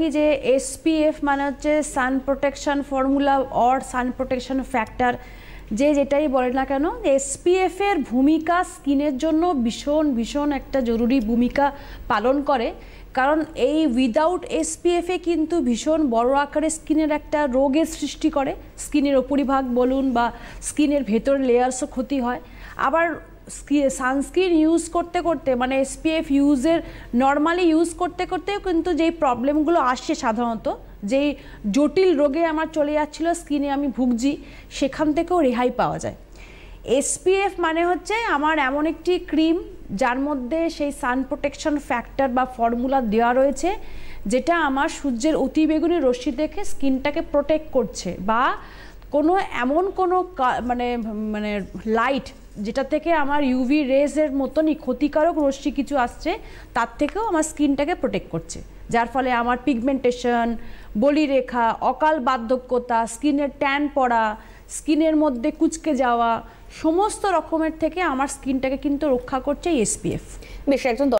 রাখি যে SPF মানে হচ্ছে সান protection formula or San protection factor, যেটাই বলে না কেন, SPF এর ভূমিকা স্কিনের জন্য ভীষণ ভীষণ একটা জরুরি ভূমিকা পালন করে। কারণ এই উইদাউট SPF এ কিন্তু ভীষণ বড় আকারে স্কিনের একটা রোগের সৃষ্টি করে, স্কিনের উপরিভাগ বলুন বা স্কিনের ভেতর লেয়ার্সও ক্ষতি হয়। আবার সানস্ক্রিন ইউজ করতে করতে মানে SPF ইউজের নর্মালি ইউজ করতে করতেও কিন্তু যেই প্রবলেমগুলো আসছে, সাধারণত যেই জটিল রোগে আমার চলে যাচ্ছিল স্কিনে আমি ভুগছি, সেখান থেকেও রেহাই পাওয়া যায়। SPF মানে হচ্ছে আমার এমন একটি ক্রিম যার মধ্যে সেই সান প্রোটেকশন ফ্যাক্টর বা ফর্মুলা দেওয়া রয়েছে, যেটা আমার সূর্যের অতিবেগুনি রশ্মি থেকে স্কিনটাকে প্রোটেক্ট করছে, বা কোনো এমন কোনো মানে মানে লাইট যেটা থেকে আমার UV রেজের মতনই ক্ষতিকারক রশ্মি কিছু আসছে, তার থেকেও আমার স্কিনটাকে প্রোটেক্ট করছে, যার ফলে আমার পিগমেন্টেশন, বলিরেখা, অকাল বার্ধক্যতা, স্কিনের ট্যান পড়া, স্কিনের মধ্যে কুঁচকে যাওয়া, সমস্ত রকমের থেকে আমার স্কিনটাকে কিন্তু রক্ষা করছে SPF। বেশ, একজন